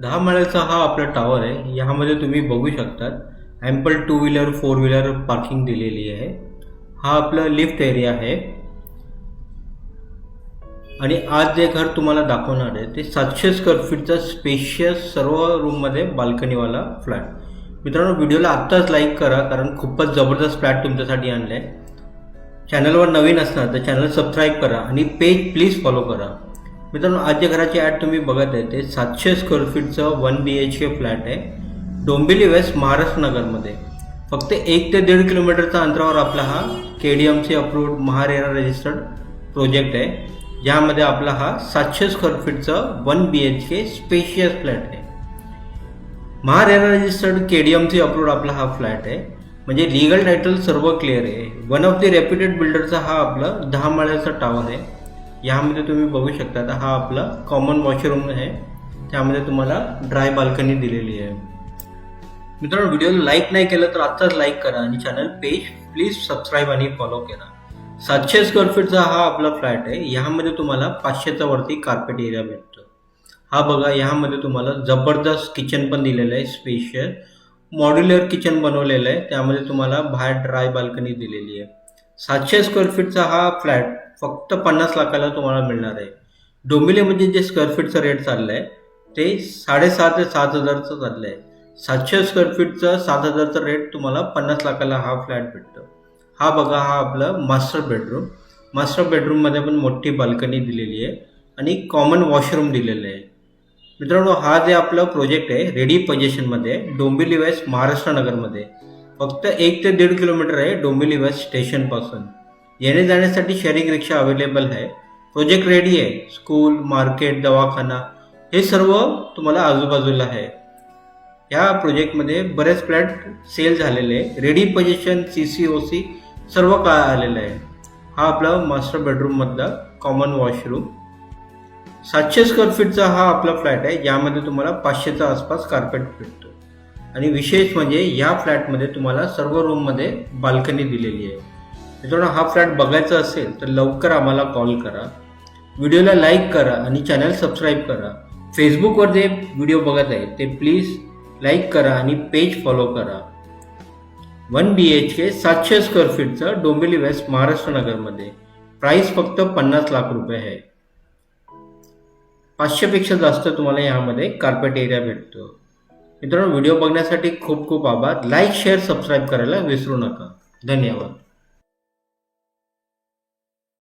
10 माळ्याचा हा आपला टॉवर आहे. यामध्ये तुम्ही बघू शकतात ample two wheeler, four wheeler parking दिलेली आहे. हा आपला लिफ्ट एरिया आहे आणि आज जे घर तुम्हाला दाखवणार आहे ते 700 स्क्वेअर फीटचा स्पेशियस सर्व रूममध्ये बाल्कनीवाला फ्लॅट. मित्रांनो, व्हिडिओला आत्ताच लाईक करा कारण खूपच जबरदस्त फ्लॅट तुमच्यासाठी आणलं आहे. चॅनलवर नवीन असणार तर चॅनल सबस्क्राईब करा आणि पेज प्लीज फॉलो करा. मित्रांनो, आज जे घराची ॲड तुम्ही बघत आहे ते 700 स्क्वेअर फीटचं 1 BHK फ्लॅट आहे. डोंबिवली वेस्ट, महाराष्ट्र नगरमध्ये. फक्त 1 ते 1.5 किलोमीटरच्या अंतरावर आपला हा KDMC approved MahaRERA registered project आहे. ज्यामध्ये आपला हा 700 स्क्वेअर फीटचा 1 BHK स्पेशियस फ्लॅट आहे. महारेरा रजिस्टर्ड KDMC अप्रूव्ड आपला हा फ्लॅट आहे. म्हणजे लिगल टायटल सर्व क्लिअर आहे. वन ऑफ द रेप्युटेड बिल्डरचा हा आपला 10 माळ्याचा टॉवर आहे. यामध्ये तुम्ही बघू शकता हा आपला कॉमन वॉशरूम आहे. त्यामध्ये तुम्हाला ड्राय बाल्कनी दिलेली आहे. मित्रांनो, व्हिडिओला लाईक नाही केलं तर आत्ताच लाईक करा आणि चॅनल पेज प्लीज सबस्क्राईब आणि फॉलो करा. 700 स्क्वेअर फीटचा हा आपला फ्लॅट आहे. ह्यामध्ये तुम्हाला 500च्या वरती कार्पेट एरिया भेटतो. हा बघा, ह्यामध्ये तुम्हाला जबरदस्त किचन पण दिलेलं आहे. स्पेशियल मॉड्युलर किचन बनवलेलं आहे. त्यामध्ये तुम्हाला बाहेर ड्राय बाल्कनी दिलेली आहे. 700 स्क्वेअर फीटचा हा फ्लॅट फक्त 50 लाखाला तुम्हाला मिळणार आहे. डोंबिवलीमध्ये जे स्क्वेअर फीटचा रेट चाललं आहे ते 6,500 ते 7,000चं चाललं आहे. 700 स्क्वेअर फीटचं 7,000चं रेट तुम्हाला 50 लाखाला हा फ्लॅट भेटतो. हा बघा, हा आपला मास्टर बेडरूम. मास्टर बेडरूममध्ये पण मोठी बाल्कनी दिलेली आहे आणि कॉमन वॉशरूम दिलेलं आहे. मित्रांनो, हा जे आपला प्रोजेक्ट आहे रेडी पोझिशनमध्ये डोंबिवली वेस्ट, महाराष्ट्र नगरमध्ये. फक्त 1 ते 1.5 किलोमीटर आहे डोंबिवली वेस्ट स्टेशनपासून. येणे जाण्यासाठी शेअरिंग रिक्षा अवेलेबल आहे. प्रोजेक्ट रेडी आहे. स्कूल, मार्केट, दवाखाना हे सर्व तुम्हाला आजूबाजूला आहे. या प्रोजेक्टमध्ये बरेच फ्लॅट सेल झालेले आहे. रेडी पोझिशन, CCOC सर्व काय आलेलं आहे. हा आपला मास्टर बेडरूममधला कॉमन वॉशरूम. 700 स्क्वेअर फीटचा हा आपला फ्लॅट आहे. यामध्ये तुम्हाला 500च्या आसपास कार्पेट भेटतो. आणि विशेष म्हणजे या फ्लॅटमध्ये तुम्हाला सर्व रूममध्ये बाल्कनी दिलेली आहे. मित्रांनो, हा फ्लॅट बघायचा असेल तर लवकर आम्हाला कॉल करा. व्हिडिओला लाईक करा आणि चॅनल सबस्क्राईब करा. फेसबुकवर जे व्हिडिओ बघत आहे ते प्लीज लाईक करा आणि पेज फॉलो करा. 1 BHK 700 स्क्वेअर फीटचं डोंबिवली वेस्ट, महाराष्ट्र नगरमध्ये. प्राईस फक्त 50 लाख रुपये आहे. 500पेक्षा जास्त तुम्हाला यामध्ये कार्पेट एरिया भेटतो. मित्रांनो, व्हिडिओ बघण्यासाठी खूप खूप आभार. लाईक, शेअर, सबस्क्राईब करायला विसरू नका. धन्यवाद.